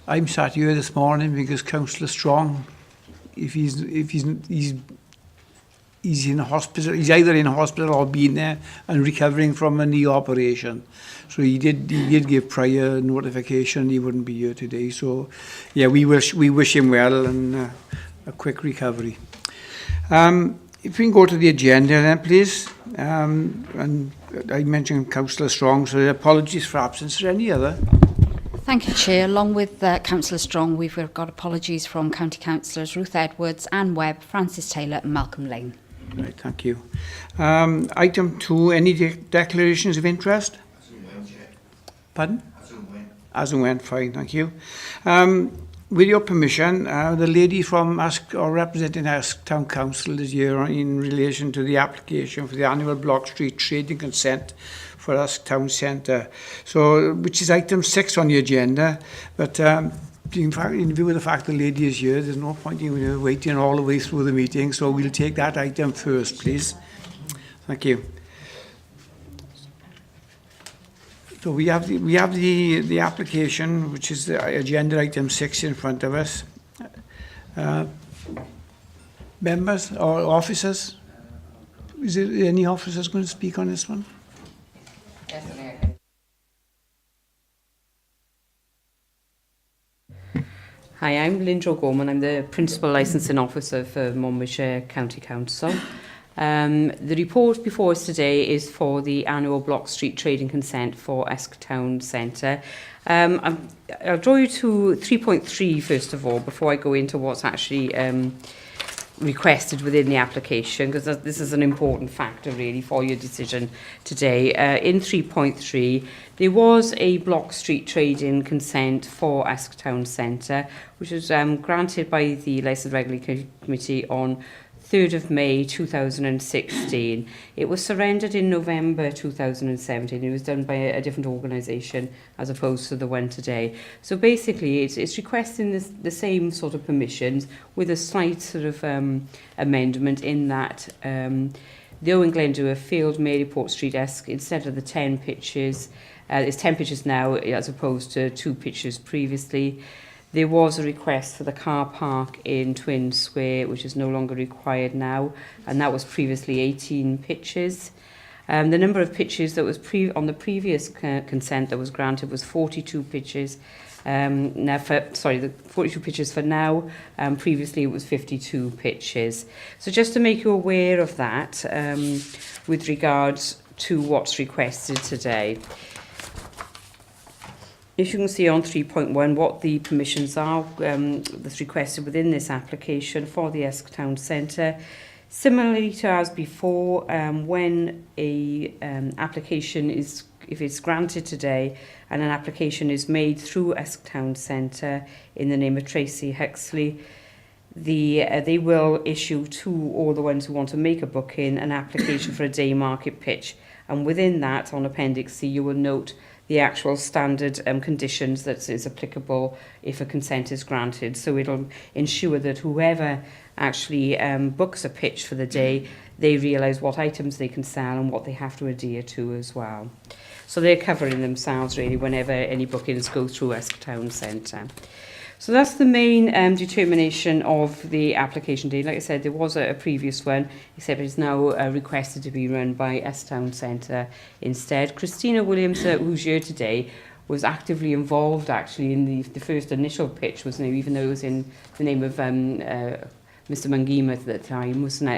I'm sat here this morning because Councillor Strong, he's in hospital. He's either in hospital or been there and recovering from a knee operation. So he did give prior notification he wouldn't be here today. So yeah, we wish him well and a quick recovery. If we can go to the agenda then, please. And I mentioned Councillor Strong, so apologies for absence. Is there any other? Thank you, Chair. Along with Councillor Strong, we've got apologies from County Councillors Ruth Edwards, Anne Webb, Francis Taylor and Malcolm Lane. Right, thank you. Item 2, any declarations of interest? As and when, Chair. Pardon? As and when. As and when, fine, thank you. With your permission, the lady from representing Usk Town Council is here in relation to the application for the annual Block Street trading consent for Usk Town Centre, so which is item 6 on the agenda. But in fact, in view of the fact the lady is here, there's no point in waiting all the way through the meeting. So we'll take that item first, please. Thank you. So we have the application, which is the agenda item 6 in front of us. Members or officers? Is there any officers going to speak on this one? Hi, I'm Lynn O'Gorman. I'm the Principal Licensing Officer for Monmouthshire County Council. The report before us today is for the annual Block Street trading consent for Usk Town Centre. I'll draw you to 3.3 first of all, before I go into what's actually requested within the application, because this is an important factor really for your decision today. In 3.3, there was a Block Street trading consent for Usk Town Centre, which was granted by the Licence Regulatory Committee on 3rd of May 2016. It was surrendered in November 2017. It was done by a different organisation as opposed to the one today. So basically it's requesting the same sort of permissions with a slight sort of amendment in that the Owen Glendower Field Maryport Street Usk, instead of the 10 pitches, it's 10 pitches now as opposed to 2 pitches previously. There was a request for the car park in Twin Square, which is no longer required now, and that was previously 18 pitches. The number of pitches that was on the previous consent that was granted was 42 pitches. The 42 pitches for now. Previously, it was 52 pitches. So just to make you aware of that, with regards to what's requested today. If you can see on 3.1 what the permissions are that's requested within this application for the Usk Town Centre. Similarly to as before, when a application is, if it's granted today and an application is made through Usk Town Centre in the name of Tracy Huxley, they will issue to all the ones who want to make a booking an application for a day market pitch. And within that, on Appendix C, you will note the actual standard conditions that is applicable if a consent is granted. So it'll ensure that whoever actually books a pitch for the day, they realise what items they can sell and what they have to adhere to as well. So they're covering themselves really whenever any bookings go through Usk Town Centre. So that's the main determination of the application day. Like I said, there was a previous one, except it's now requested to be run by Usk Town Centre instead. Christina Williams, who's here today, was actively involved actually in the first initial pitch, wasn't it? Even though it was in the name of Mr. Mangima at the time, wasn't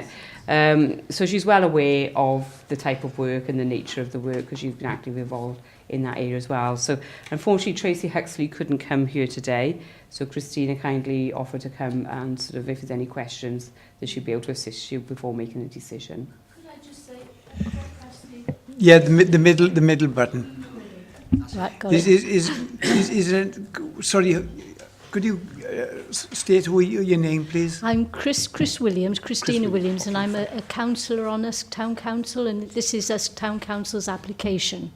it? So she's well aware of the type of work and the nature of the work because she's been actively involved in that area as well. So unfortunately Tracy Huxley couldn't come here today, so Christina kindly offered to come and sort of if there's any questions that she'd be able to assist you before making a decision. Could I just say, Yeah, the middle button. right, got Is it? Sorry, could you state your name, please? I'm Chris Williams, Christina Williams, and I'm a councillor on Usk Town Council, and this is Usk Town Council's application.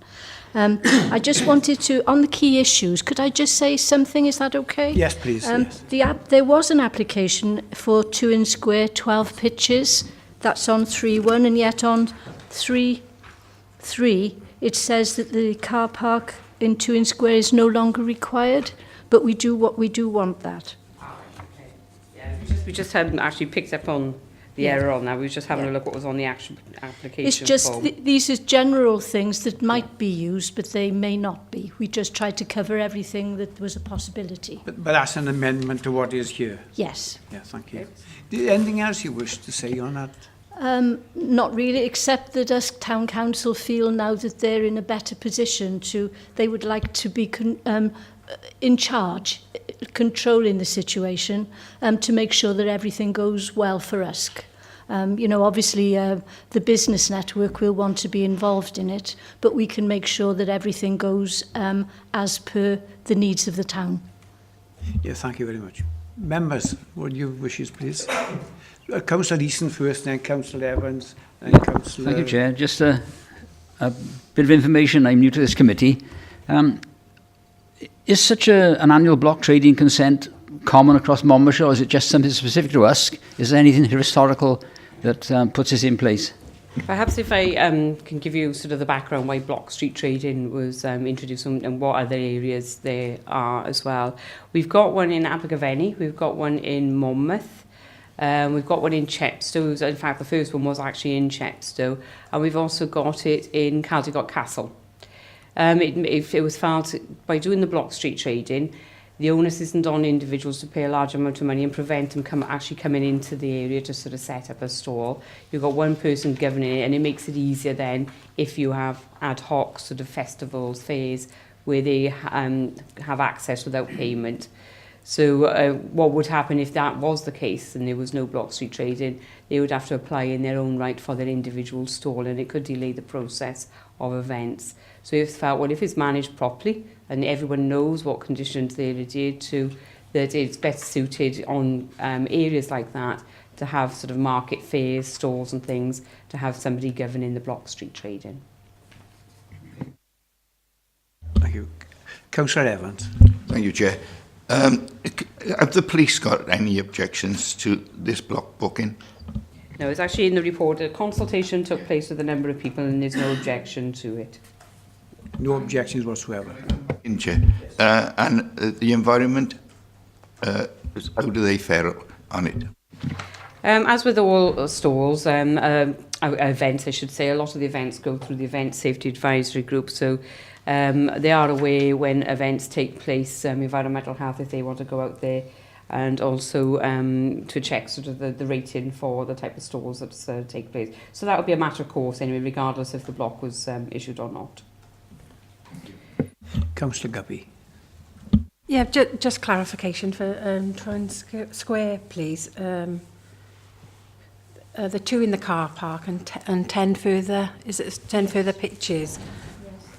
I just wanted to, on the key issues, could I just say something? Is that okay? Yes, please. Yes. There was an application for 2 Square 12 pitches. That's on 3.1, and yet on 3.3 it says that the car park in Tewin Square is no longer required, but we do want that. Yeah, we just hadn't actually picked up on the error on that. We were just having a look what was on the actual application It's just form. these are general things that might be used, but they may not be. We just tried to cover everything that was a possibility. But that's an amendment to what is here. Yes. Yeah, thank you. Anything else you wish to say on that? Not really, except that us town council feel now that they're in a better position they would like to be in charge, controlling the situation, to make sure that everything goes well for us. Obviously the business network will want to be involved in it, but we can make sure that everything goes as per the needs of the town. Yeah, thank you very much. Members, what are your wishes, please? Councillor Easton first, then Councillor Evans, and Councillor... Thank you, Chair. Just a bit of information. I'm new to this committee. Is such an annual block trading consent common across Monmouthshire, or is it just something specific to us? Is there anything historical that puts this in place? Perhaps if I can give you sort of the background why block street trading was introduced and what other areas there are as well. We've got one in Abergavenny, we've got one in Monmouth, we've got one in Chepstow. In fact, the first one was actually in Chepstow, and we've also got it in Caldicot Castle. It was felt by doing the block street trading, the onus isn't on individuals to pay a large amount of money and prevent them actually coming into the area to sort of set up a stall. You've got one person governing it, and it makes it easier then if you have ad hoc sort of festivals, fairs, where they have access without payment. So what would happen if that was the case and there was no block street trading? They would have to apply in their own right for their individual stall, and it could delay the process of events. So it's felt, well, if it's managed properly and everyone knows what conditions they're adhered to, that it's better suited on areas like that to have sort of market fairs, stalls and things, to have somebody governing the block street trading. Thank you. Councillor Evans. Thank you, Chair. Have the police got any objections to this block booking? No, it's actually in the report. A consultation took place with a number of people and there's no objection to it. No objections whatsoever. In Chair. And the environment, how do they fare on it? As with all stalls, events, I should say, a lot of the events go through the Event Safety Advisory Group, so they are aware when events take place, environmental health, if they want to go out there, and also to check sort of the rating for the type of stalls that take place. So that would be a matter of course anyway, regardless if the block was issued or not. Councillor Guppy. Yeah, just clarification for Tewin Square, please. The two in the car park and 10 further, is it 10 further pitches?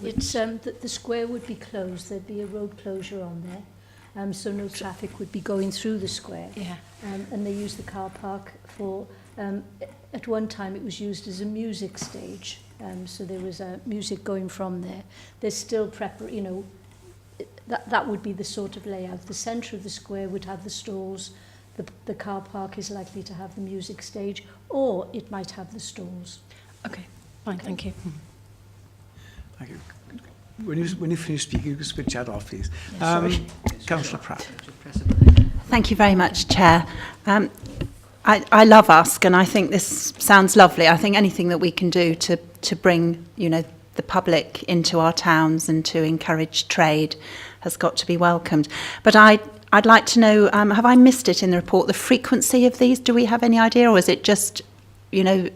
It's the square would be closed. There'd be a road closure on there, so no traffic would be going through the square. Yeah. And they use the car park for. At one time, it was used as a music stage, so there was music going from there. There's still that would be the sort of layout. The centre of the square would have the stalls. The car park is likely to have the music stage, or it might have the stalls. Okay, fine, thank you. Thank you. When you finish speaking, you can switch that off, please. Councillor Pratt. Thank you very much, Chair. I love USC, and I think this sounds lovely. I think anything that we can do to bring, the public into our towns and to encourage trade has got to be welcomed. But I'd like to know, have I missed it in the report, the frequency of these? Do we have any idea, or is it just, is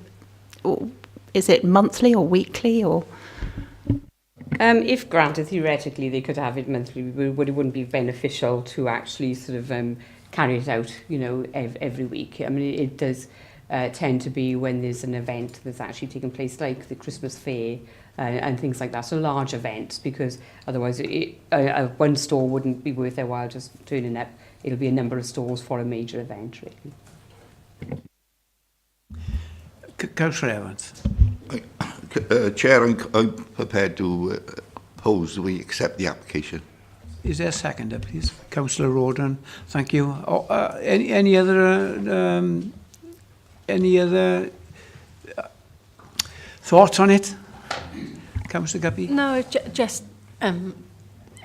it monthly or weekly or? If granted, theoretically, they could have it monthly, but it wouldn't be beneficial to actually sort of carry it out, every week. I mean, it does tend to be when there's an event that's actually taking place, like the Christmas fair and things like that. So large events, because otherwise one store wouldn't be worth their while just turning up. It'll be a number of stores for a major event, really. Councillor Evans. Chair, I'm prepared to oppose we accept the application. Is there a seconder, please? Councillor Roden, thank you. Any other thoughts on it? Councillor Guppy? No, just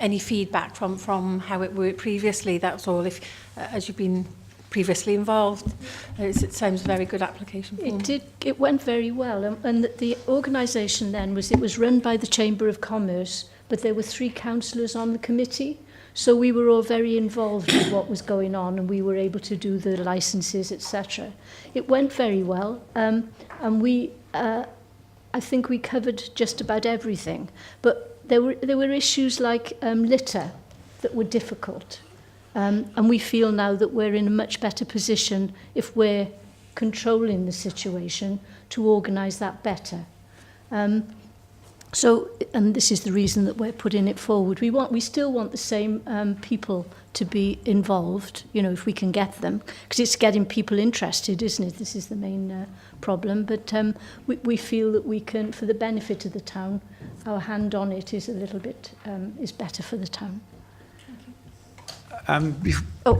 any feedback from how it worked previously. That's all. If as you've been previously involved, it sounds a very good application form. It went very well, and the organisation then was run by the Chamber of Commerce, but there were 3 councillors on the committee, so we were all very involved with what was going on, and we were able to do the licences, etc. It went very well, and we, I think we covered just about everything, but there were issues like litter that were difficult. And we feel now that we're in a much better position, if we're controlling the situation, to organise that better. And this is the reason that we're putting it forward. We still want the same people to be involved, you know, if we can get them, because it's getting people interested, isn't it? This is the main problem. But we feel that we can, for the benefit of the town, our hand on it is a little bit is better for the town.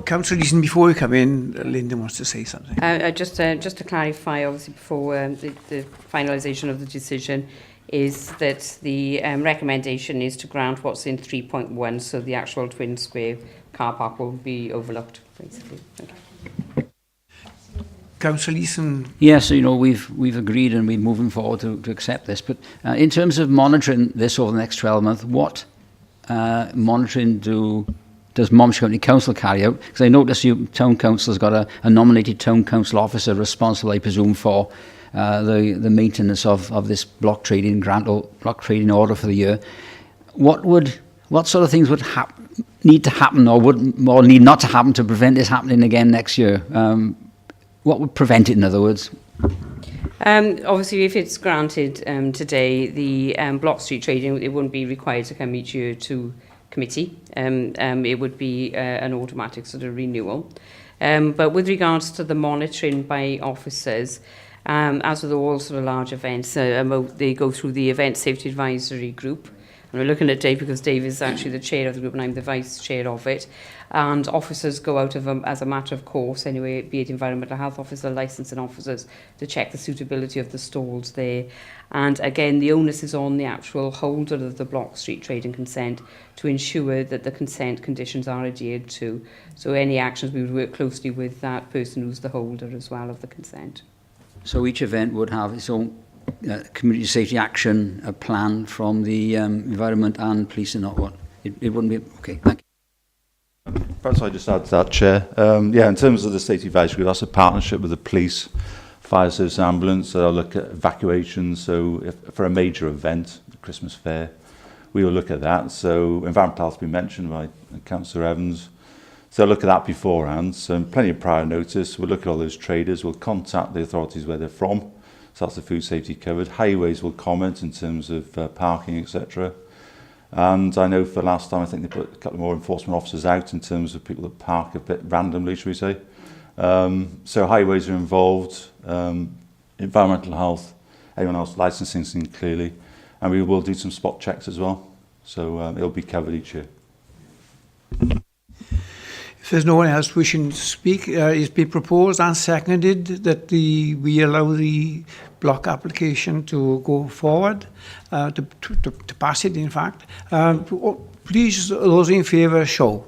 Councillor Leeson, before we come in, Linda wants to say something. Just to clarify, obviously, before the finalisation of the decision, is that the recommendation is to grant what's in 3.1, so the actual twin square car park will be overlooked, basically. Thank you. Councillor Leeson. Yes, you know, we've agreed and we're moving forward to accept this. But in terms of monitoring this over the next 12 months, what monitoring does Monmouthshire County Council carry out? Because I notice you town council has got a nominated town council officer responsible, I presume, for the maintenance of this block trading grant or block trading order for the year. What sort of things would need to happen or need not to happen to prevent this happening again next year? What would prevent it, in other words? Obviously, if it's granted today, the block street trading, it wouldn't be required to come each year to committee. It would be an automatic sort of renewal. But with regards to the monitoring by officers, as with all sort of large events, they go through the Event Safety Advisory Group. And we're looking at Dave because Dave is actually the chair of the group and I'm the vice chair of it. And officers go out of as a matter of course, anyway, be it environmental health officer, licensing officers, to check the suitability of the stalls there. And again, the onus is on the actual holder of the block street trading consent to ensure that the consent conditions are adhered to. So any actions, we would work closely with that person who's the holder as well of the consent. So each event would have its own community safety action plan from the environment and police and not what? It wouldn't be... Okay, thank you. Perhaps I just add to that, Chair. Yeah, in terms of the safety advisory group, that's a partnership with the police, fire service, ambulance. They'll look at evacuations. So if, for a major event, the Christmas fair, we will look at that. So environmental health has been mentioned by Councillor Evans. So look at that beforehand. So plenty of prior notice. We'll look at all those traders. We'll contact the authorities where they're from. So that's the food safety covered. Highways will comment in terms of parking, etc. And I know for last time, I think they put a couple more enforcement officers out in terms of people that park a bit randomly, should we say. So highways are involved, environmental health, anyone else, licensing clearly. And we will do some spot checks as well. So it'll be covered each year. If there's no one else wishing to speak, it's been proposed and seconded that we allow the block application to go forward, to pass it, in fact. Please, those in favour, show.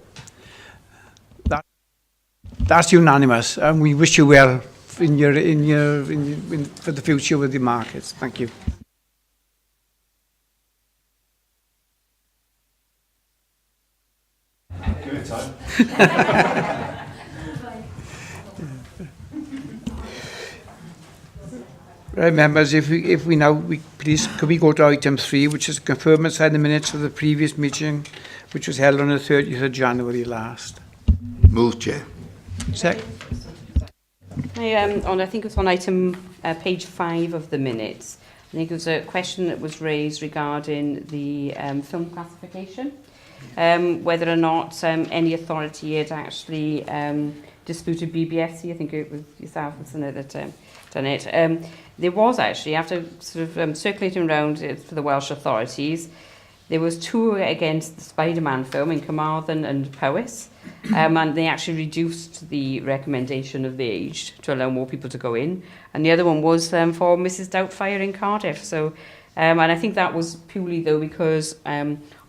That's unanimous, and we wish you well for the future with the markets. Thank you. Give it time. Right, members, if we now please could we go to item 3, which is confirm and sign the minutes of the previous meeting, which was held on the 30th of January last. Move, Chair. Second. I think it's on item page 5 of the minutes. I think it was a question that was raised regarding the film classification. Whether or not any authority had actually disputed BBFC. I think it was yourself, wasn't it, that done it. There was actually, after sort of circulating around for the Welsh authorities, there was 2 against the Spider-Man film in Carmarthen and Powys, and they actually reduced the recommendation of the age to allow more people to go in. And the other one was for Mrs Doubtfire in Cardiff. So, and I think that was purely though because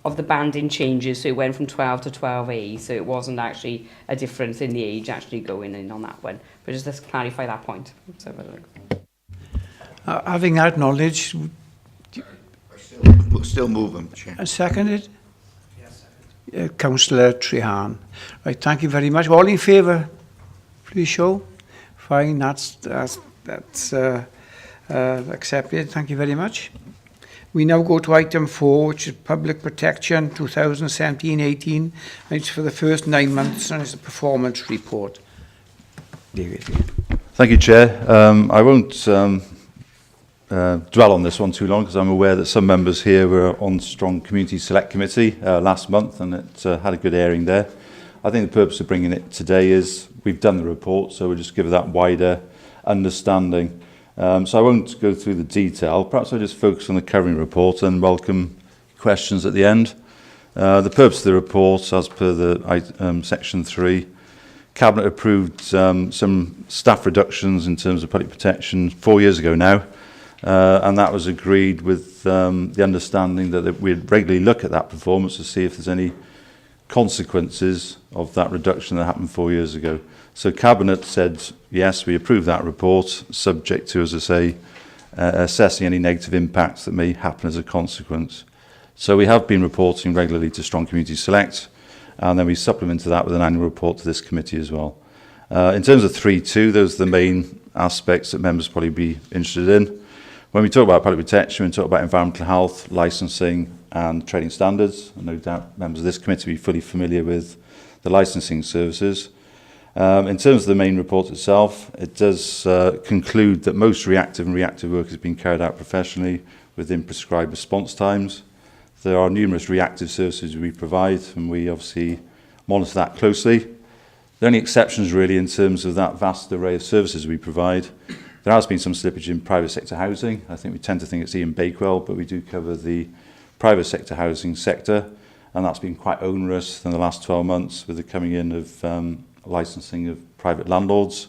of the banding changes, so it went from 12 to 12A, so it wasn't actually a difference in the age actually going in on that one. But just to clarify that point. So, Having that knowledge, We'll still move them, Chair. seconded? Yes, Councillor Trehan. Right, thank you very much. All in favour, please show. Fine, that's accepted. Thank you very much. We now go to item 4, which is Public Protection 2017-18, and it's for the first 9 months, and it's a performance report. David. Thank you, Chair. I won't dwell on this one too long because I'm aware that some members here were on Strong Community Select Committee last month, and it had a good airing there. I think the purpose of bringing it today is we've done the report, so we'll just give that wider understanding. So I won't go through the detail. Perhaps I'll just focus on the covering report and welcome questions at the end. The purpose of the report, as per the section 3, Cabinet approved some staff reductions in terms of public protection 4 years ago now, and that was agreed with the understanding that we'd regularly look at that performance to see if there's any consequences of that reduction that happened 4 years ago. So Cabinet said, yes, we approve that report, subject to, as I say, assessing any negative impacts that may happen as a consequence. So we have been reporting regularly to Strong Community Select, and then we supplemented that with an annual report to this committee as well. In terms of 3.2, those are the main aspects that members probably be interested in. When we talk about public protection, we talk about environmental health, licensing and trading standards. And no doubt members of this committee will be fully familiar with the licensing services. In terms of the main report itself, it does conclude that most reactive and reactive work has been carried out professionally within prescribed response times. There are numerous reactive services we provide, and we obviously monitor that closely. The only exceptions really in terms of that vast array of services we provide, there has been some slippage in private sector housing. I think we tend to think it's Ian Bakewell, but we do cover the private sector housing sector, and that's been quite onerous in the last 12 months with the coming in of licensing of private landlords.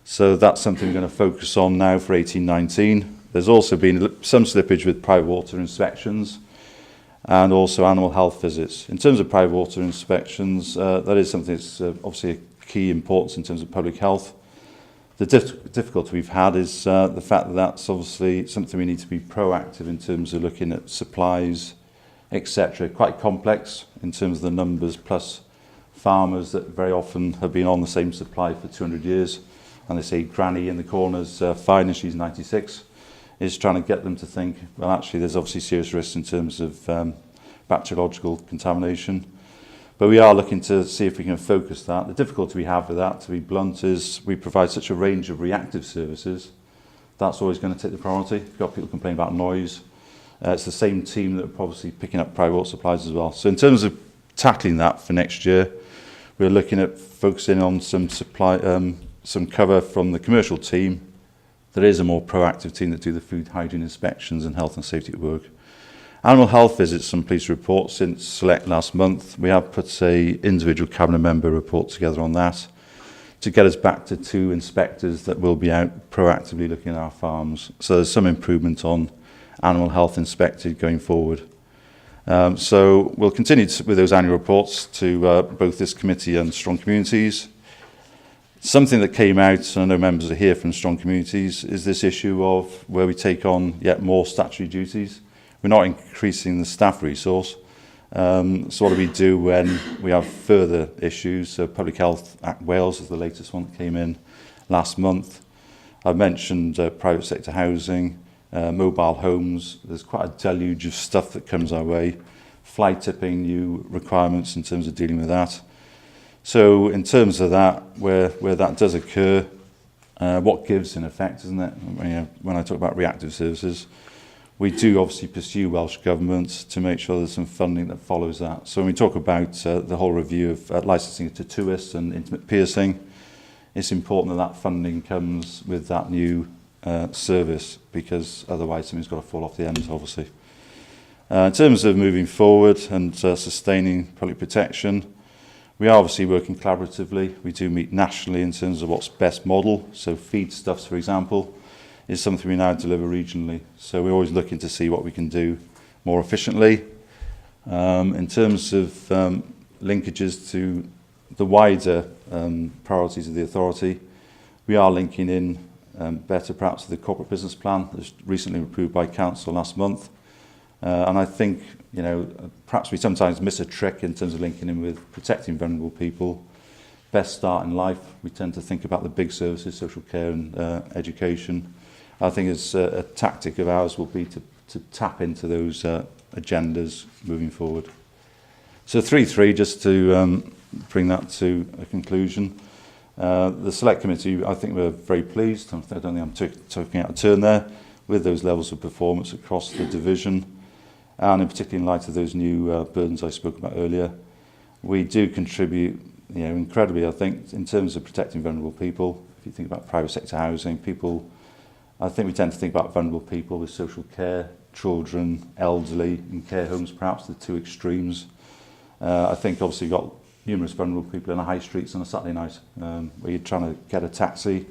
So that's something we're going to focus on now for 18-19. There's also been some slippage with private water inspections and also animal health visits. In terms of private water inspections, that is something that's obviously a key importance in terms of public health. The difficulty we've had is the fact that that's obviously something we need to be proactive in terms of looking at supplies, etc. Quite complex in terms of the numbers, plus farmers that very often have been on the same supply for 200 years, and they say granny in the corner's fine and she's 96, is trying to get them to think, well, actually there's obviously serious risks in terms of bacteriological contamination. But we are looking to see if we can focus that. The difficulty we have with that, to be blunt, is we provide such a range of reactive services. That's always going to take the priority. We've got people complaining about noise. It's the same team that are probably picking up private water supplies as well. So in terms of tackling that for next year, we're looking at focusing on some cover from the commercial team. There is a more proactive team that do the food hygiene inspections and health and safety at work. Animal health visits, I'm pleased to report, since Select last month, we have put a individual cabinet member report together on that to get us back to 2 inspectors that will be out proactively looking at our farms. So there's some improvement on animal health inspected going forward. So we'll continue with those annual reports to both this committee and Strong Communities. Something that came out, and I know members are here from Strong Communities, is this issue of where we take on yet more statutory duties. We're not increasing the staff resource. So what do we do when we have further issues? So Public Health Act Wales is the latest one that came in last month. I've mentioned private sector housing, mobile homes. There's quite a deluge of stuff that comes our way. Fly tipping, new requirements in terms of dealing with that. So in terms of that, where that does occur, what gives in effect, isn't it? When I talk about reactive services, we do obviously pursue Welsh Government to make sure there's some funding that follows that. So when we talk about the whole review of licensing to tattooists and intimate piercing, it's important that that funding comes with that new service, because otherwise something's got to fall off the end, obviously. In terms of moving forward and sustaining public protection, we are obviously working collaboratively. We do meet nationally in terms of what's best model. So feedstuffs, for example, is something we now deliver regionally. So we're always looking to see what we can do more efficiently. In terms of linkages to the wider priorities of the authority, we are linking in better perhaps to the corporate business plan that was recently approved by council last month. And I think, you know, perhaps we sometimes miss a trick in terms of linking in with protecting vulnerable people. Best start in life, we tend to think about the big services, social care and education. I think it's a tactic of ours will be to tap into those agendas moving forward. So 3.3, just to bring that to a conclusion. The Select Committee, I think we're very pleased. I don't think I'm talking out of turn there with those levels of performance across the division, and in particular in light of those new burdens I spoke about earlier. We do contribute, you know, incredibly, I think, in terms of protecting vulnerable people. If you think about private sector housing, people, I think we tend to think about vulnerable people with social care, children, elderly, in care homes, perhaps the two extremes. I think obviously you've got numerous vulnerable people in the high streets on a Saturday night where you're trying to get a taxi.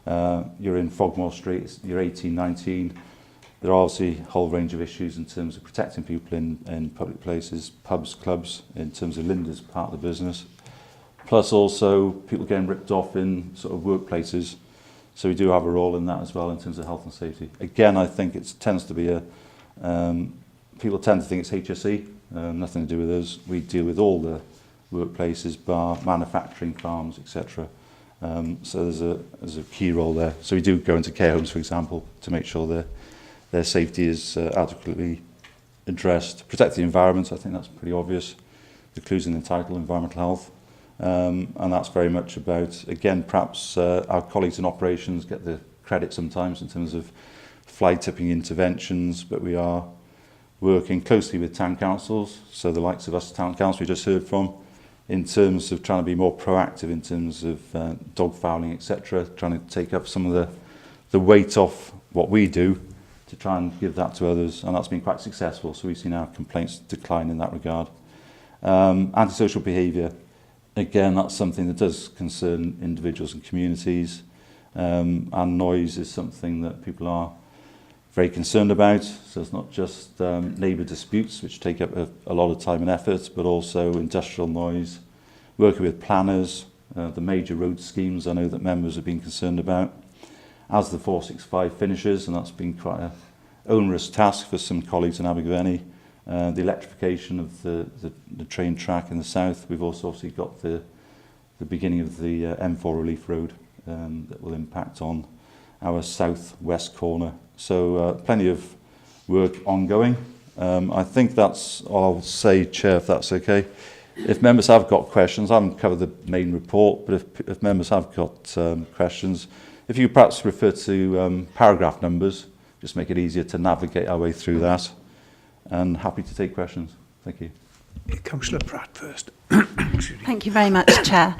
You're in Frogmore Street, you're 18, 19. There are obviously a whole range of issues in terms of protecting people in public places, pubs, clubs, in terms of Linda's part of the business. Plus also people getting ripped off in sort of workplaces. So we do have a role in that as well in terms of health and safety. Again, I think it tends to be people tend to think it's HSE, nothing to do with us. We deal with all the workplaces, bar, manufacturing, farms, etc. So there's a key role there. So we do go into care homes, for example, to make sure their safety is adequately addressed. Protect the environment, I think that's pretty obvious. Including the title, environmental health. And that's very much about, again, perhaps our colleagues in operations get the credit sometimes in terms of fly tipping interventions, but we are working closely with town councils, so the likes of us town council we just heard from, in terms of trying to be more proactive in terms of dog fouling, etc., trying to take up some of the weight off what we do to try and give that to others, and that's been quite successful. So we've seen our complaints decline in that regard. Antisocial behaviour, again, that's something that does concern individuals and communities, and noise is something that people are very concerned about. So it's not just neighbour disputes, which take up a lot of time and effort, but also industrial noise, working with planners, the major road schemes I know that members have been concerned about. As the 465 finishes, and that's been quite an onerous task for some colleagues in Abergavenny, the electrification of the train track in the south. We've also obviously got the beginning of the M4 relief road that will impact on our south-west corner. So plenty of work ongoing. I think that's all I'll say, Chair, if that's okay. If members have got questions, I haven't covered the main report, but if members have got questions, if you perhaps refer to paragraph numbers, just make it easier to navigate our way through that. And happy to take questions. Thank you. Councillor Pratt first. Thank you very much, Chair.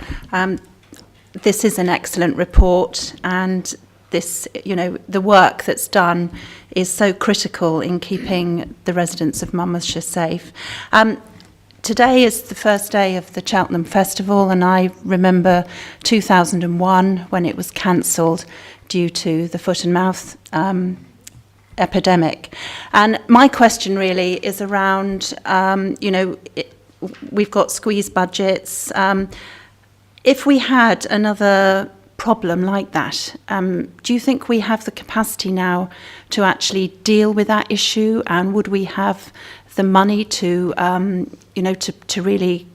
This is an excellent report, and this, you know, the work that's done is so critical in keeping the residents of Monmouthshire safe. Today is the first day of the Cheltenham Festival, and I remember 2001 when it was cancelled due to the foot and mouth epidemic. And my question really is around, we've got squeezed budgets. If we had another problem like that, do you think we have the capacity now to actually deal with that issue? And would we have the money to, to really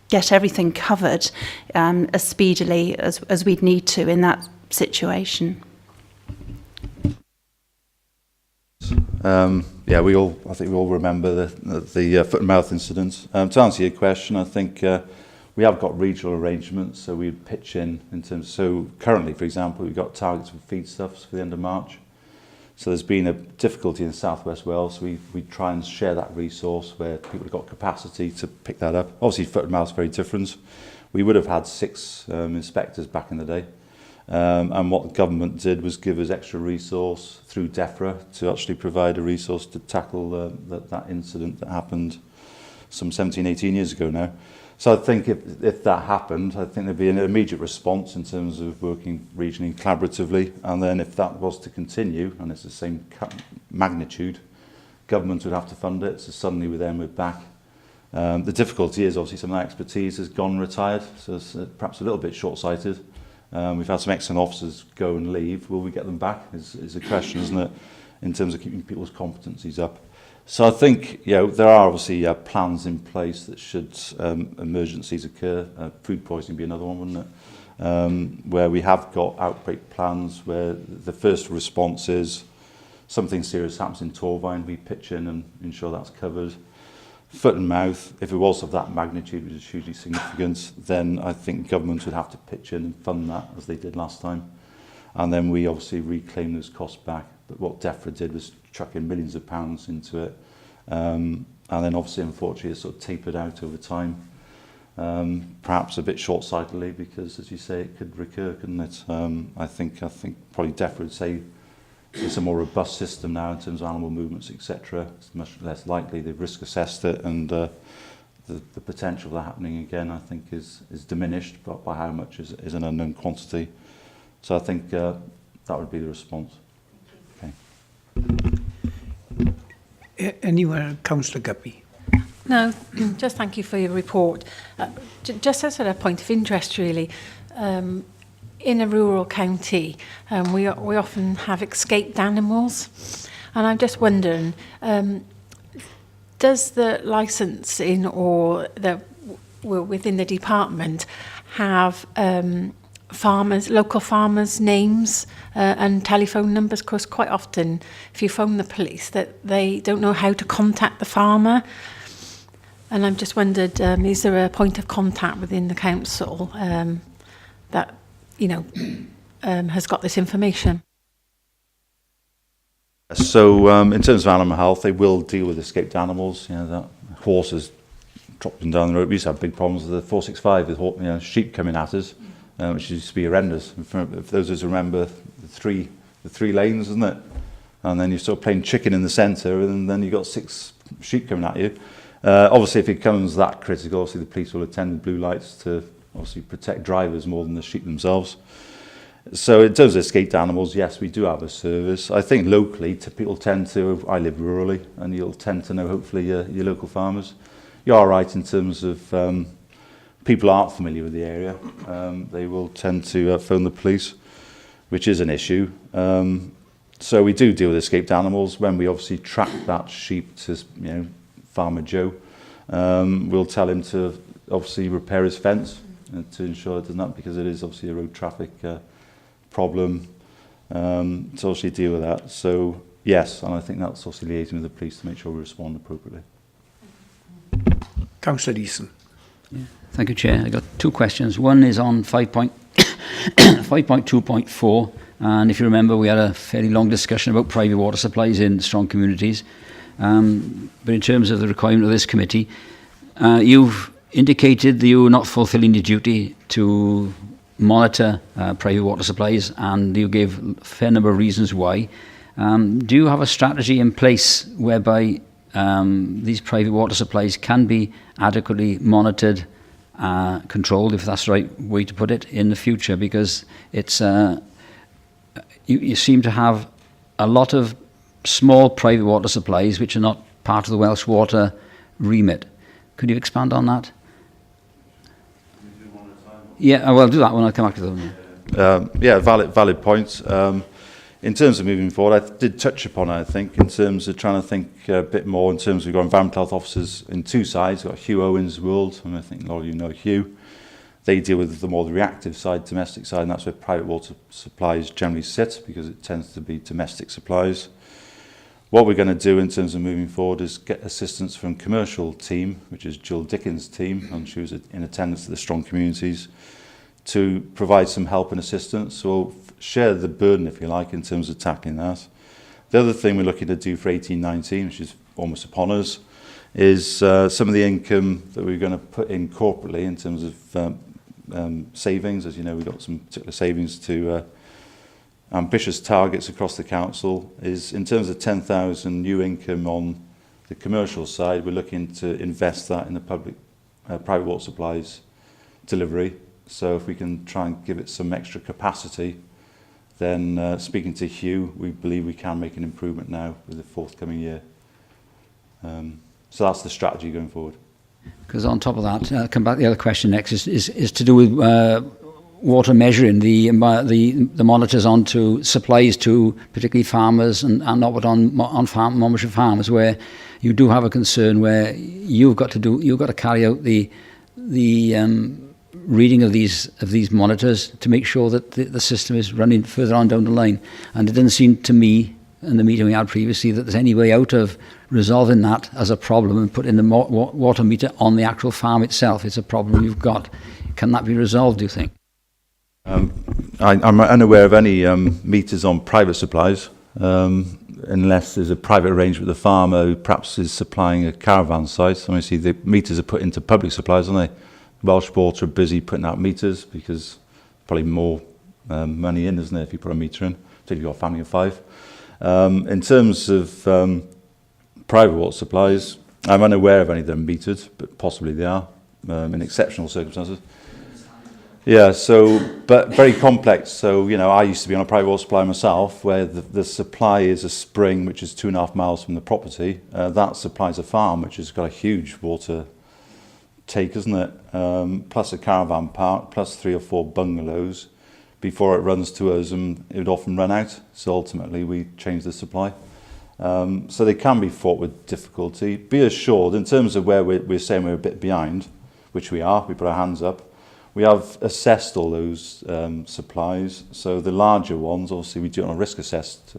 get everything covered as speedily as we'd need to in that situation? I think we all remember the foot and mouth incident. To answer your question, I think we have got regional arrangements, so we pitch in terms. So currently, for example, we've got targets for feedstuffs for the end of March. So there's been a difficulty in South West Wales. So we try and share that resource where people have got capacity to pick that up. Obviously, foot and mouth is very different. We would have had 6 inspectors back in the day. And what the government did was give us extra resource through DEFRA to actually provide a resource to tackle that incident that happened some 17, 18 years ago now. So I think if that happened, I think there'd be an immediate response in terms of working regionally collaboratively. And then if that was to continue, and it's the same magnitude, government would have to fund it, so suddenly we're back. The difficulty is obviously some of that expertise has gone retired, so it's perhaps a little bit short-sighted. We've had some excellent officers go and leave. Will we get them back is a question, isn't it, in terms of keeping people's competencies up. So I think there are obviously plans in place that should emergencies occur. Food poisoning would be another one, wouldn't it? Where we have got outbreak plans where the first response is something serious happens in Torvine, we pitch in and ensure that's covered. Foot and mouth, if it was of that magnitude, which is hugely significant, then I think government would have to pitch in and fund that as they did last time. And then we obviously reclaim those costs back. But what DEFRA did was chuck in millions of pounds into it. And then obviously, unfortunately, it's sort of tapered out over time. Perhaps a bit short-sightedly because, as you say, it could recur, couldn't it? I think probably DEFRA would say it's a more robust system now in terms of animal movements, etc. It's much less likely. They've risk assessed it, and the potential of that happening again, I think, is diminished, but by how much is an unknown quantity. So I think that would be the response. Okay. Anyone, Councillor Guppy? No, just thank you for your report. Just as a point of interest, really, in a rural county, we often have escaped animals, and I'm just wondering, does the licensing or within the department have local farmers' names and telephone numbers? Because quite often, if you phone the police, that they don't know how to contact the farmer. And I'm just wondered, is there a point of contact within the council that has got this information? So in terms of animal health, they will deal with escaped animals. That horses dropping down the road. We used to have big problems with the 465 with sheep coming at us, which used to be horrendous. If those of us remember the three lanes, isn't it? And then you're sort of playing chicken in the centre, and then you've got 6 sheep coming at you. Obviously, if it becomes that critical, obviously the police will attend the blue lights to obviously protect drivers more than the sheep themselves. So in terms of escaped animals, yes, we do have a service. I think locally, people tend to, I live rurally, and you'll tend to know hopefully your local farmers. You are right in terms of people aren't familiar with the area. They will tend to phone the police, which is an issue. So we do deal with escaped animals. When we obviously track that sheep to, Farmer Joe, we'll tell him to obviously repair his fence to ensure it does not, because it is obviously a road traffic problem. To obviously deal with that. So yes, and I think that's obviously liaising with the police to make sure we respond appropriately. Councillor Eason. Yeah. Thank you, Chair. I got 2 questions. One is on 5.2.4, and if you remember, we had a fairly long discussion about private water supplies in strong communities. But in terms of the requirement of this committee, you've indicated that you're not fulfilling your duty to monitor private water supplies, and you gave a fair number of reasons why. Do you have a strategy in place whereby these private water supplies can be adequately monitored, controlled, if that's the right way to put it, in the future? Because it's you seem to have a lot of small private water supplies which are not part of the Welsh Water remit. Could you expand on that? Yeah, well, I'll do that when I come back to them. Valid points. In terms of moving forward, I did touch upon it, I think, in terms of trying to think a bit more in terms of we've got environmental health officers in 2 sides. We've got Hugh Owens' world, and I think a lot of you know Hugh. They deal with the more the reactive side, domestic side, and that's where private water supplies generally sit, because it tends to be domestic supplies. What we're going to do in terms of moving forward is get assistance from commercial team, which is Jill Dickens' team, and she was in attendance at the Strong Communities, to provide some help and assistance. So we'll share the burden, if you like, in terms of tackling that. The other thing we're looking to do for 18-19, which is almost upon us, is some of the income that we're going to put in corporately in terms of savings. As you know, we've got some particular savings to ambitious targets across the council. Is in terms of 10,000 new income on the commercial side, we're looking to invest that in the public private water supplies delivery. So if we can try and give it some extra capacity, then speaking to Hugh, we believe we can make an improvement now with the forthcoming year. So that's the strategy going forward. Because on top of that, come back. The other question next is to do with water measuring, the monitors onto supplies to particularly farmers and not on farm Monmouthshire farms, where you do have a concern where you've got to carry out the reading of these monitors to make sure that the system is running further on down the line. And it didn't seem to me in the meeting we had previously that there's any way out of resolving that as a problem and putting the water meter on the actual farm itself. It's a problem you've got. Can that be resolved, do you think? I'm unaware of any meters on private supplies, unless there's a private arrangement with the farmer who perhaps is supplying a caravan site. Obviously, the meters are put into public supplies, aren't they? Welsh Water are busy putting out meters because probably more money in, isn't there, if you put a meter in, particularly if you've got a family of 5. In terms of private water supplies, I'm unaware of any that are metered, but possibly they are in exceptional circumstances. Yeah, but very complex. So, I used to be on a private water supply myself, where the supply is a spring which is 2.5 miles from the property. That supplies a farm which has got a huge water take, isn't it? Plus a caravan park, plus 3 or 4 bungalows before it runs to us, and it would often run out. So ultimately we change the supply. So they can be fraught with difficulty. Be assured, in terms of where we're saying we're a bit behind, which we are, we put our hands up, we have assessed all those supplies. So the larger ones, obviously we do it on a risk assessed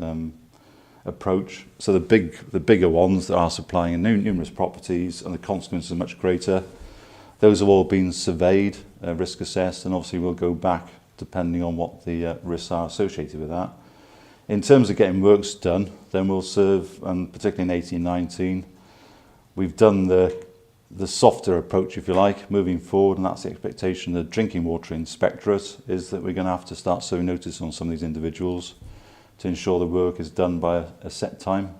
approach. So the bigger ones that are supplying in numerous properties and the consequences are much greater, those have all been surveyed, risk assessed, and obviously we'll go back depending on what the risks are associated with that. In terms of getting works done, then we'll serve, and particularly in 1819, we've done the softer approach, if you like, moving forward, and that's the expectation. The drinking water inspectorate is that we're going to have to start serving notice on some of these individuals to ensure the work is done by a set time.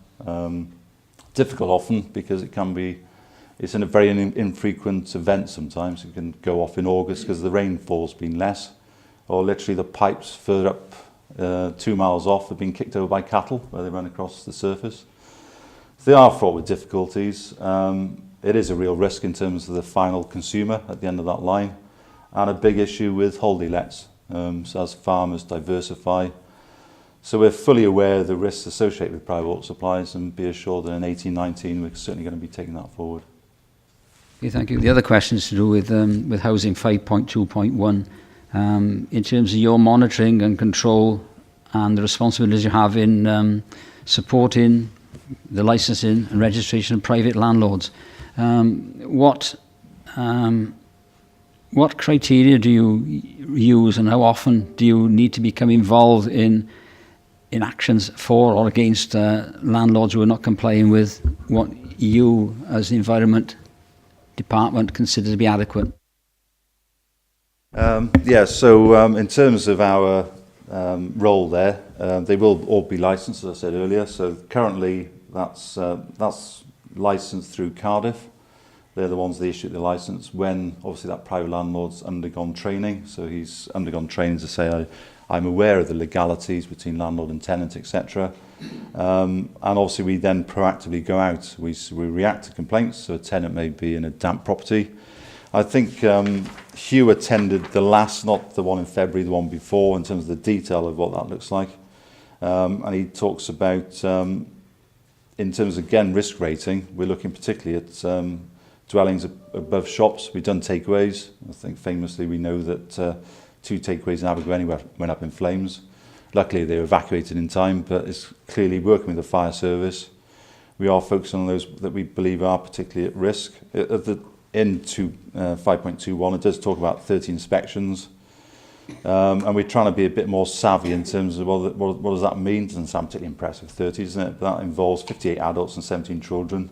Difficult often because it's in a very infrequent event sometimes. It can go off in August because the rainfall's been less, or literally the pipes further up 2 miles off have been kicked over by cattle where they run across the surface. So they are fraught with difficulties. It is a real risk in terms of the final consumer at the end of that line, and a big issue with holiday lets. So as farmers diversify, so we're fully aware of the risks associated with private water supplies, and be assured that in 1819 we're certainly going to be taking that forward. Okay, thank you. The other question is to do with housing 5.2.1. In terms of your monitoring and control and the responsibilities you have in supporting the licensing and registration of private landlords, what criteria do you use, and how often do you need to become involved in actions for or against landlords who are not complying with what you as the Environment Department consider to be adequate? So in terms of our role there, they will all be licensed, as I said earlier. So currently that's licensed through Cardiff. They're the ones that issue the license when obviously that private landlord's undergone training. So he's undergone training to say, I'm aware of the legalities between landlord and tenant, etc. And obviously we then proactively go out. We react to complaints. So a tenant may be in a damp property. I think Hugh attended the last, not the one in February, the one before, in terms of the detail of what that looks like. And he talks about, in terms of, again, risk rating, we're looking particularly at dwellings above shops. We've done takeaways. I think famously we know that 2 takeaways in Abergwenny went up in flames. Luckily they were evacuated in time, but it's clearly working with the fire service. We are focusing on those that we believe are particularly at risk. In 5.21, it does talk about 30 inspections, and we're trying to be a bit more savvy in terms of what does that mean. It doesn't sound particularly impressive, 30, doesn't it? But that involves 58 adults and 17 children.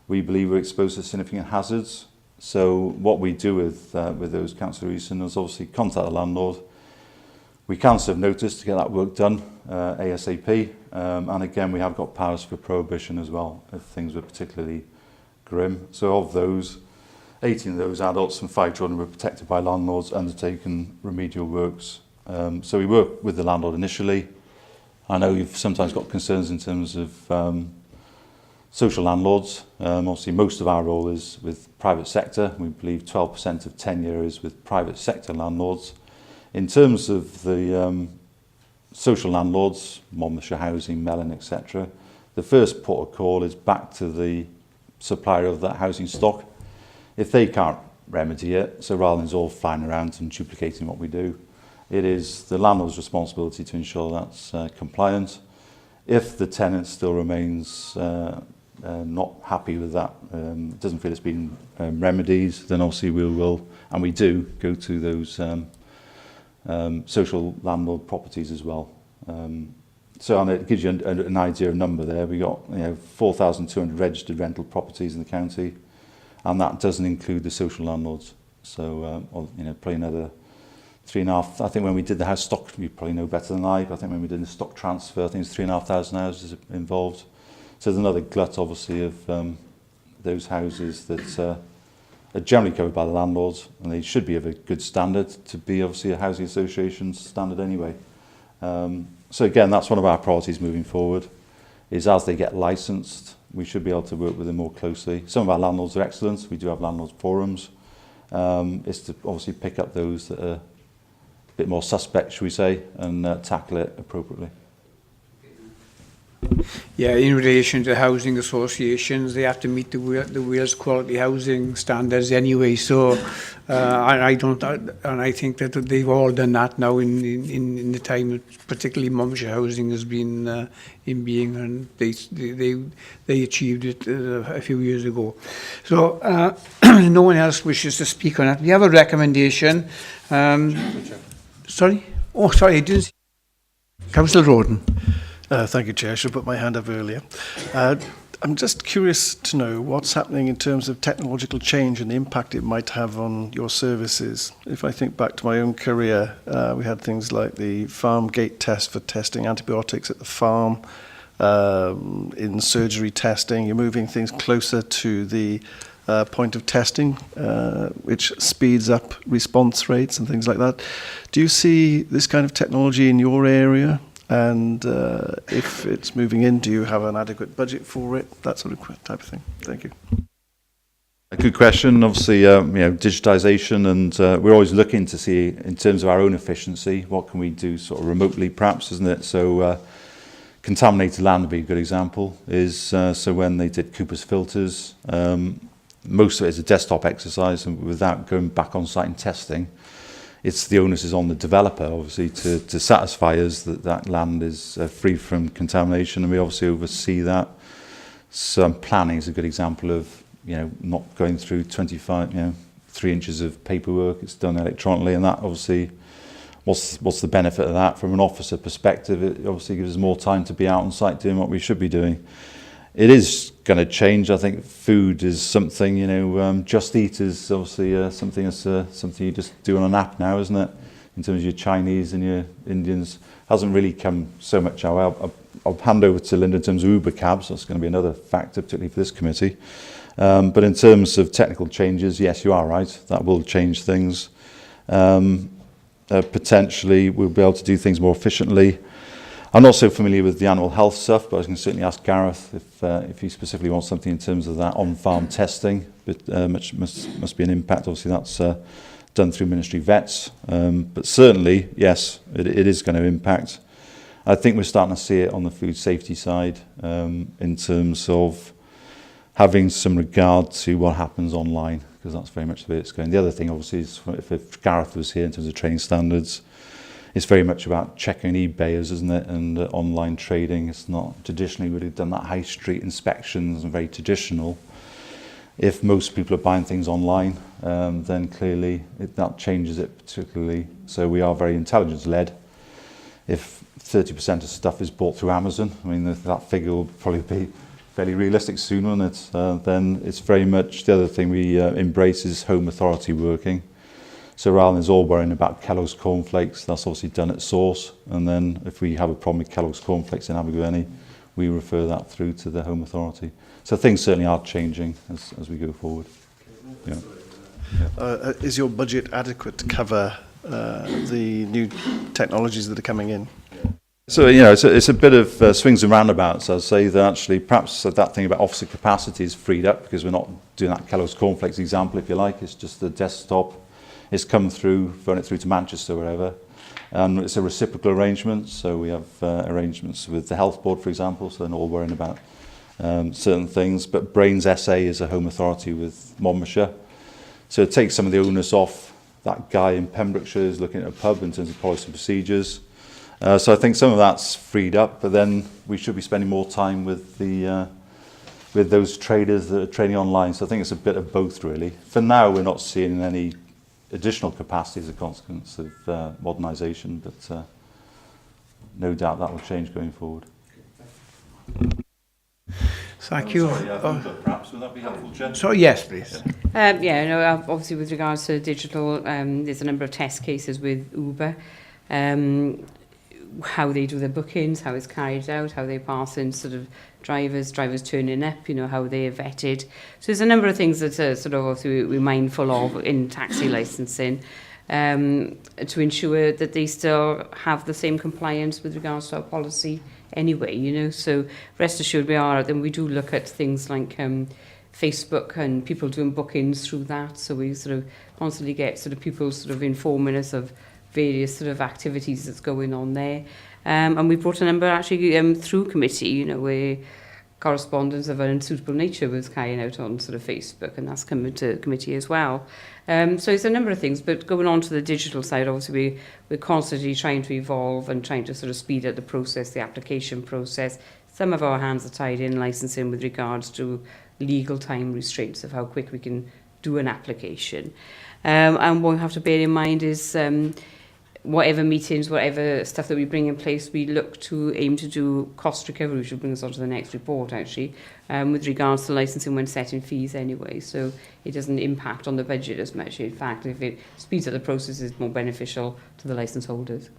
We believe we're exposed to significant hazards. So what we do with those, Councillor Easton, is obviously contact the landlord. We can serve notice to get that work done ASAP, and again we have got powers for prohibition as well if things were particularly grim. So of those, 18 of those adults and 5 children were protected by landlords undertaking remedial works. So we work with the landlord initially. I know you've sometimes got concerns in terms of social landlords. Obviously, most of our role is with private sector. We believe 12% of tenure is with private sector landlords. In terms of the social landlords, Monmouthshire Housing, Mellon, etc., the first port of call is back to the supplier of that housing stock. If they can't remedy it, so rather than us all flying around and duplicating what we do, it is the landlord's responsibility to ensure that's compliant. If the tenant still remains not happy with that, doesn't feel it's been remedied, then obviously we will, and we do, go to those social landlord properties as well. So and it gives you an idea of number there. We got 4,200 registered rental properties in the county, and that doesn't include the social landlords. So probably another 3.5. I think when we did the house stock, you probably know better than I, but I think when we did the stock transfer, I think it's 3,500 houses involved. So there's another glut, obviously, of those houses that are generally covered by the landlords, and they should be of a good standard to be obviously a housing association standard anyway. So again, that's one of our priorities moving forward, is as they get licensed, we should be able to work with them more closely. Some of our landlords are excellent. We do have landlords forums. It's to obviously pick up those that are a bit more suspect, shall we say, and tackle it appropriately. Yeah, in relation to housing associations, they have to meet the Wales Quality Housing standards anyway. So, I think that they've all done that now in the time, particularly Monmouthshire Housing has been in being, and they achieved it a few years ago. So, no one else wishes to speak on that. We have a recommendation. Sorry? Oh, sorry, I didn't see. Councillor Roden. Thank you, Chair. I should have put my hand up earlier. I'm just curious to know what's happening in terms of technological change and the impact it might have on your services. If I think back to my own career, we had things like the farm gate test for testing antibiotics at the farm, in surgery testing. You're moving things closer to the point of testing, which speeds up response rates and things like that. Do you see this kind of technology in your area? And if it's moving in, do you have an adequate budget for it? That sort of type of thing. Thank you. A good question. Obviously, digitisation, and we're always looking to see, in terms of our own efficiency, what can we do sort of remotely, perhaps, isn't it? So, contaminated land would be a good example. So when they did Cooper's filters, most of it is a desktop exercise, and without going back on site and testing, it's the onus is on the developer, obviously, to satisfy us that land is free from contamination, and we obviously oversee that. Some planning is a good example of, not going through 3 inches of paperwork. It's done electronically, and that obviously, what's the benefit of that from an officer perspective? It obviously gives us more time to be out on site doing what we should be doing. It is going to change. I think food is something, Just Eat is obviously something you just do on an app now, isn't it? In terms of your Chinese and your Indians, hasn't really come so much. I'll hand over to Linda in terms of Uber cabs. That's going to be another factor, particularly for this committee. But in terms of technical changes, yes, you are right. That will change things. Potentially, we'll be able to do things more efficiently. I'm not so familiar with the animal health stuff, but I can certainly ask Gareth if he specifically wants something in terms of that on-farm testing. But must be an impact. Obviously, that's done through Ministry Vets. But certainly, yes, it is going to impact. I think we're starting to see it on the food safety side in terms of having some regard to what happens online, because that's very much the way it's going. The other thing, obviously, is if Gareth was here in terms of training standards, it's very much about checking eBayers, isn't it, and online trading. It's not traditionally really done that high street inspections and very traditional. If most people are buying things online, then clearly that changes it particularly. So we are very intelligence-led. If 30% of stuff is bought through Amazon, I mean, that figure will probably be fairly realistic soon, won't it? Then it's very much, the other thing we embrace is home authority working. So rather than us all worrying about Kellogg's cornflakes, that's obviously done at source. And then if we have a problem with Kellogg's cornflakes in Abergavenny, we refer that through to the home authority. So things certainly are changing as we go forward. Yeah. Is your budget adequate to cover the new technologies that are coming in? So, you know, it's a bit of swings and roundabouts. I'd say that actually perhaps that thing about officer capacity is freed up because we're not doing that Kellogg's Cornflakes example, if you like. It's just the desktop. It's come through, phone it through to Manchester or wherever. And it's a reciprocal arrangement. So we have arrangements with the health board, for example, so they're not all worrying about certain things. But Brains SA is a home authority with Monmouthshire. So it takes some of the onus off that guy in Pembrokeshire who's looking at a pub in terms of policy and procedures. So I think some of that's freed up, but then we should be spending more time with with those traders that are trading online. So I think it's a bit of both, really. For now, we're not seeing any additional capacity as a consequence of modernisation, but no doubt that will change going forward. Thank you. Perhaps would that be helpful, Chair? So yes, please. Yeah, no, obviously with regards to digital, there's a number of test cases with Uber. How they do their bookings, how it's carried out, how they pass in sort of drivers turning up, you know, how they are vetted. So there's a number of things that are sort of obviously we're mindful of in taxi licensing to ensure that they still have the same compliance with regards to our policy anyway, you know. So rest assured we do look at things like Facebook and people doing bookings through that. So we sort of constantly get sort of people sort of informing us of various sort of activities that's going on there. And we brought a number actually through committee, you know, where correspondence of an unsuitable nature was carrying out on sort of Facebook, and that's coming to committee as well. So it's a number of things, but going on to the digital side, obviously we're constantly trying to evolve and trying to sort of speed up the process, the application process. Some of our hands are tied in licensing with regards to legal time restraints of how quick we can do an application. And what we have to bear in mind is whatever meetings, whatever stuff that we bring in place, we look to aim to do cost recovery, which will bring us on to the next report, actually, with regards to licensing when setting fees anyway. So it doesn't impact on the budget as much. In fact, if it speeds up the process, it's more beneficial to the licence holders.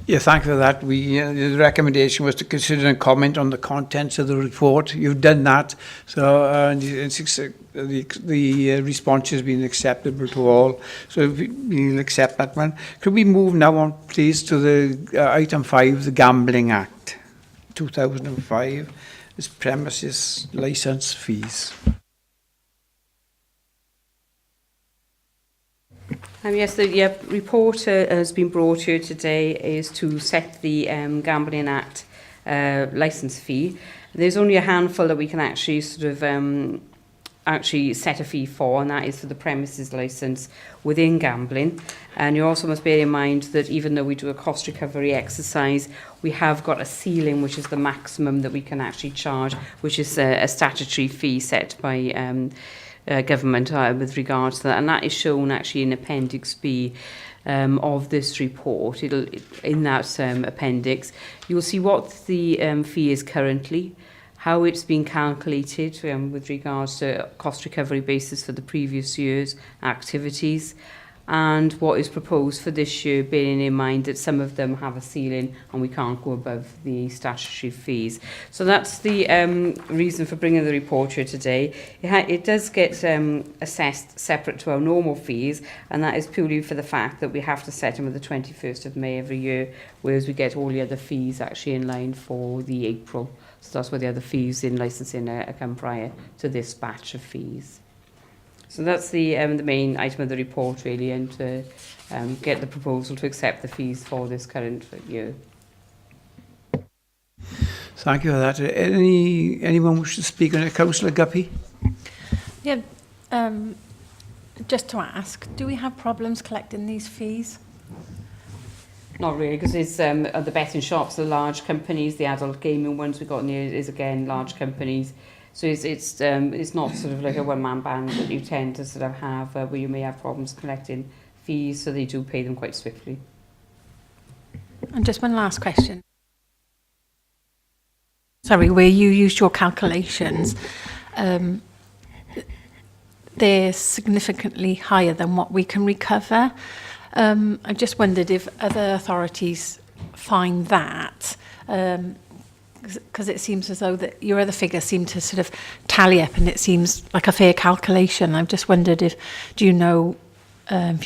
Yeah, thank you for that. The recommendation was to consider and comment on the contents of the report. You've done that, so the response has been acceptable to all. So we'll accept that one. Could we move now on, please, to the item 5, the Gambling Act, 2005, this premises licence fees. Yes, the report has been brought here today is to set the Gambling Act licence fee. There's only a handful that we can actually sort of actually set a fee for, and that is for the premises licence within gambling. And you also must bear in mind that even though we do a cost recovery exercise, we have got a ceiling, which is the maximum that we can actually charge, which is a statutory fee set by government with regards to that, and that is shown actually in Appendix B of this report. In that appendix, you'll see what the fee is currently, how it's been calculated with regards to cost recovery basis for the previous year's activities, and what is proposed for this year, bearing in mind that some of them have a ceiling and we can't go above the statutory fees. So that's the reason for bringing the report here today. It does get assessed separate to our normal fees, and that is purely for the fact that we have to set them at the 21st of May every year, whereas we get all the other fees actually in line for the April. So that's where the other fees in licensing come prior to this batch of fees. So that's the main item of the report, really, and to get the proposal to accept the fees for this current year. Thank you for that. Anyone wish to speak on it? Councillor Guppy? Yeah, just to ask, do we have problems collecting these fees? Not really, because it's the betting shops, the large companies, the adult gaming ones we've got near is again large companies. So it's not sort of like a one-man band that you tend to sort of have where you may have problems collecting fees, so they do pay them quite swiftly. And just one last question. Sorry, where you used your calculations, they're significantly higher than what we can recover. I just wondered if other authorities find that, because it seems as though that your other figures seem to sort of tally up and it seems like a fair calculation. I've just wondered if you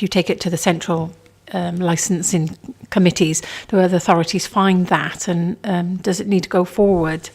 take it to the central licensing committees, do other authorities find that, and does it need to go forward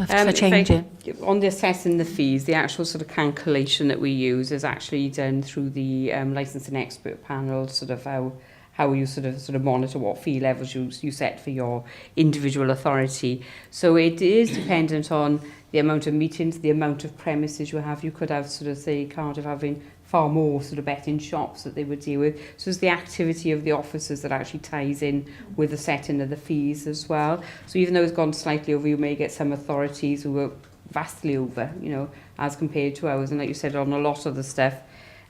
for changing? On the assessing the fees, the actual sort of calculation that we use is actually done through the licensing expert panel, sort of how you sort of monitor what fee levels you set for your individual authority. So it is dependent on the amount of meetings, the amount of premises you have. You could have sort of, say, Cardiff having far more sort of betting shops that they would deal with. So it's the activity of the officers that actually ties in with the setting of the fees as well. So even though it's gone slightly over, you may get some authorities who are vastly over, you know, as compared to ours. And like you said, on a lot of the stuff,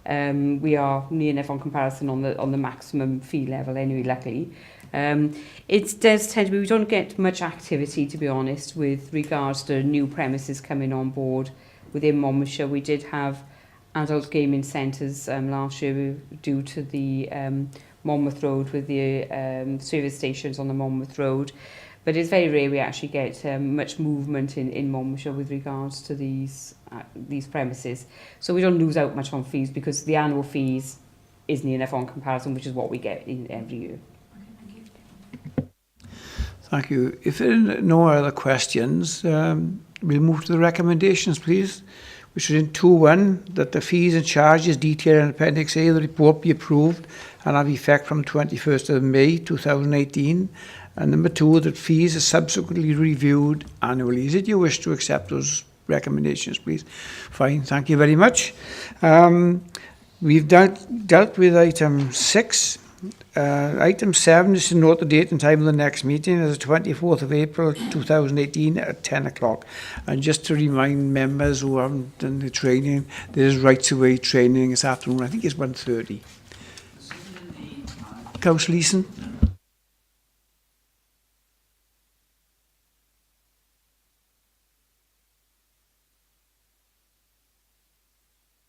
we are near enough on comparison on the maximum fee level anyway, luckily. It does tend to be, we don't get much activity, to be honest, with regards to new premises coming on board within Monmouthshire. We did have adult gaming centres last year due to the Monmouth Road with the service stations on the Monmouth Road. But it's very rare we actually get much movement in Monmouthshire with regards to these premises. So we don't lose out much on fees because the annual fees is near enough on comparison, which is what we get in every year. Thank you. If there are no other questions, we'll move to the recommendations, please, which is in 2.1, that the fees and charges detailed in Appendix A of the report be approved and have effect from 21st of May 2018. And number 2, that fees are subsequently reviewed annually. Is it your wish to accept those recommendations, please? Fine, thank you very much. We've dealt with item 6. Item 7 is to note the date and time of the next meeting as the 24th of April 2018 at 10 o'clock. And just to remind members who haven't done the training, there is rights-away training this afternoon. I think it's 1:30. Councillor Leeson.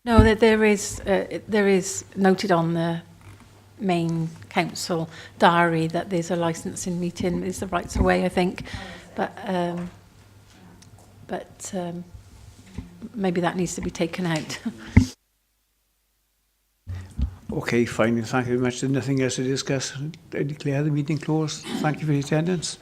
No, that there is noted on the main council diary that there's a licensing meeting. Is the rights away, I think, but maybe that needs to be taken out. Okay, fine. Thank you very much. There's nothing else to discuss. I declare the meeting closed. Thank you for your attendance.